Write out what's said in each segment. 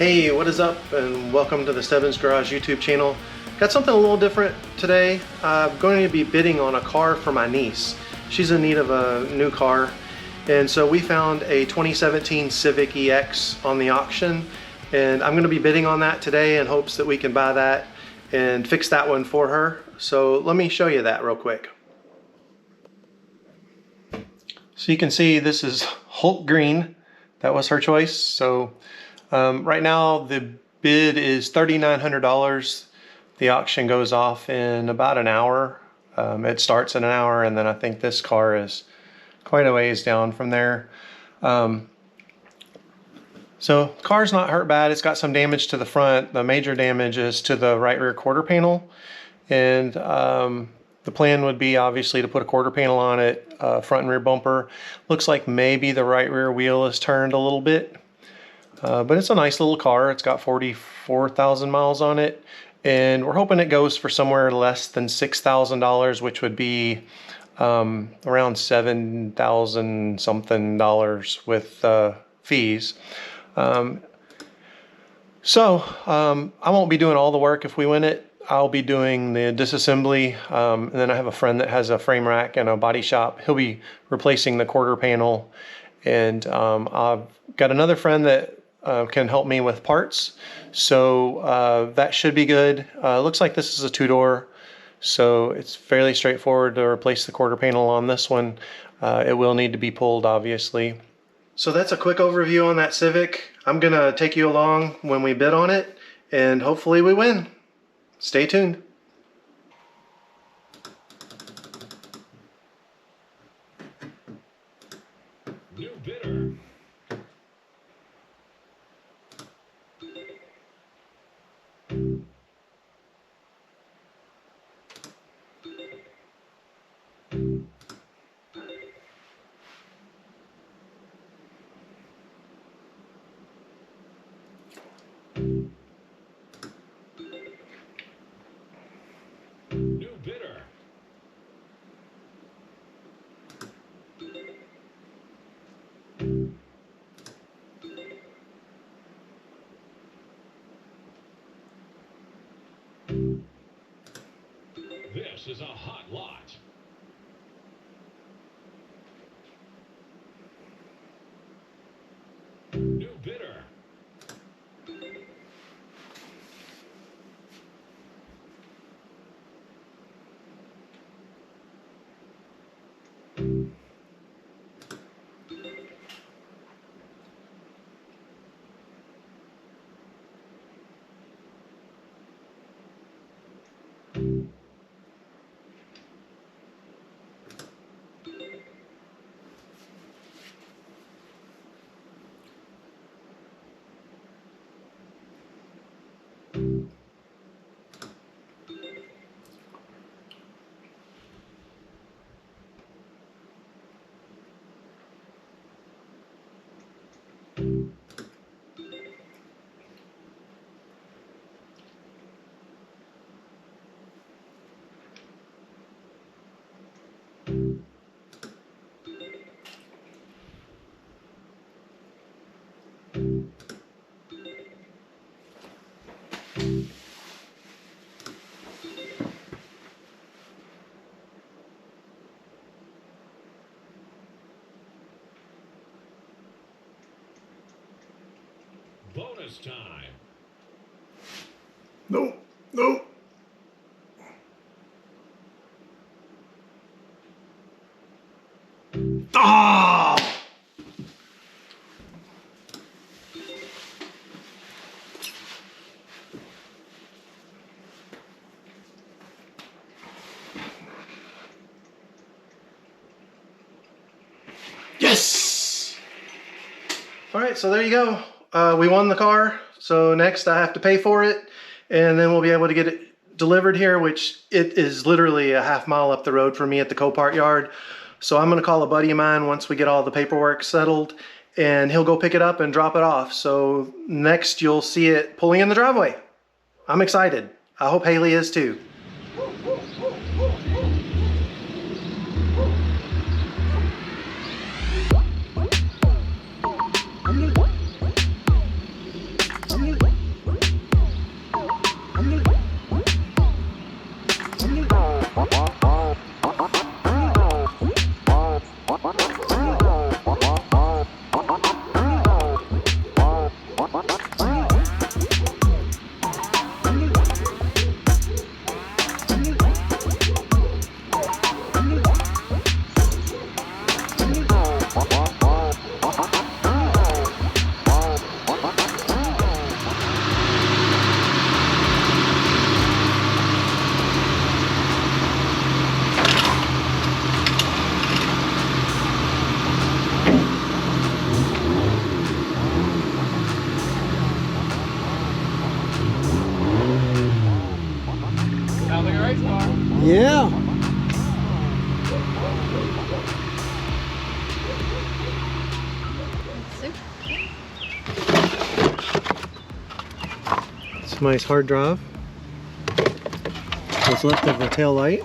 Hey, what is up, and welcome to the Stebbins Garage YouTube channel. Got something a little different today. I'm going to be bidding on a car for my niece. She's in need of a new car, and so we found a 2017 Civic EX on the auction, and I'm going to be bidding on that today in hopes that we can buy that and fix that one for her. So let me show you that real quick. So you can see this is Hulk Green. That was her choice. So right now the bid is $3,900. The auction goes off in about an hour. It starts in an hour, and then I think this car is quite a ways down from there. So car's not hurt bad. It's got some damage to the front. The major damage is to the right rear quarter panel, and the plan would be obviously to put a quarter panel on it, front and rear bumper. Looks like maybe the right rear wheel is turned a little bit. But it's a nice little car. It's got 44,000 miles on it, and we're hoping it goes for somewhere less than $6,000, which would be around 7,000 something dollars with fees. I won't be doing all the work if we win it. I'll be doing the disassembly, and then I have a friend that has a frame rack and a body shop. He'll be replacing the quarter panel, and I've got another friend that can help me with parts, so that should be good. Looks like this is a two-door, so it's fairly straightforward to replace the quarter panel on this one. It will need to be pulled, obviously. So that's a quick overview on that Civic. I'm gonna take you along when we bid on it, and hopefully we win. Stay tuned. New bidder. New bidder. This is a hot lot. New bidder. Bonus time. No, no. Ah! Yes! All right, so there you go. We won the car. So next I have to pay for it, and then we'll be able to get it delivered here, which it is literally a half mile up the road from me at the Copart yard. So I'm gonna call a buddy of mine once we get all the paperwork settled, and he'll go pick it up and drop it off. So next you'll see it pulling in the driveway. I'm excited. I hope Hailee is too. I'm gonna Sounds like a race car. Yeah. It's a nice hard drive. What's left of the tail light.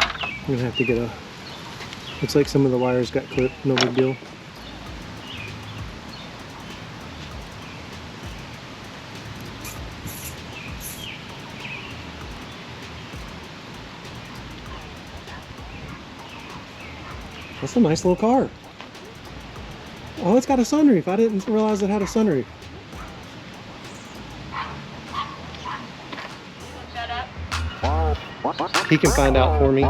I'm gonna have to get a. Looks like some of the wires got clipped. No big deal. That's a nice little car. Oh, it's got a sunroof. I didn't realize it had a sunroof. Shut up. He can find out for me.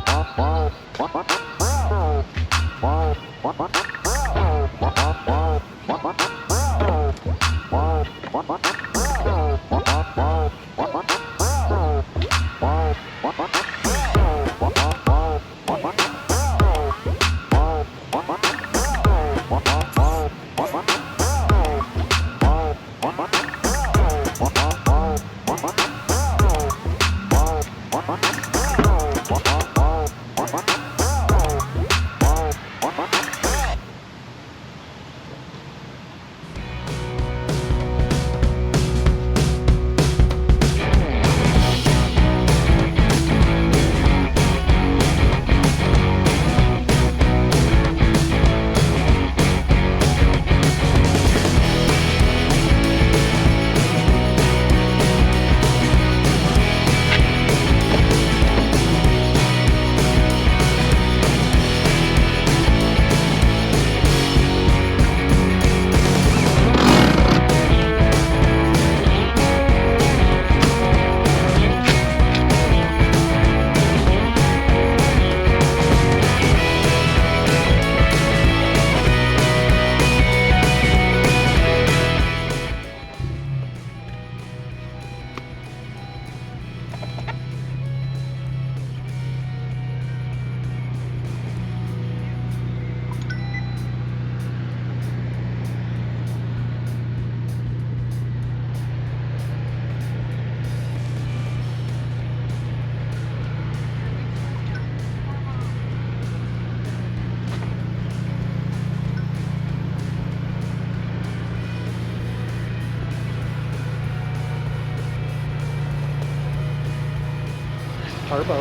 Turbo.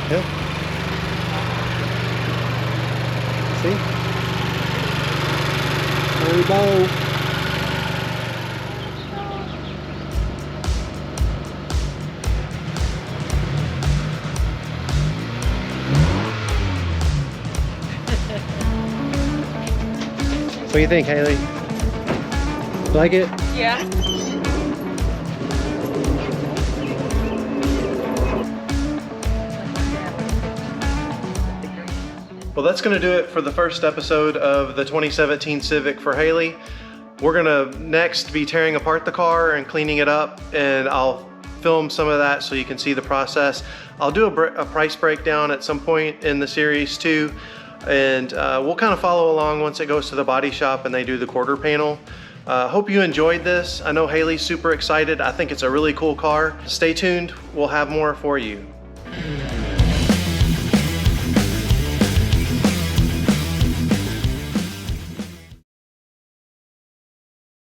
Yeah. See? Turbo. What do you think, Hailee? Like it? Yeah. Well, that's going to do it for the first episode of the 2017 Civic for Hailee. We're going to next be tearing apart the car and cleaning it up, and I'll film some of that so you can see the process. I'll do a price breakdown at some point in the series too, and we'll kind of follow along once it goes to the body shop and they do the quarter panel. Hope you enjoyed this. I know Hailee's super excited. I think it's a really cool car. Stay tuned. We'll have more for you.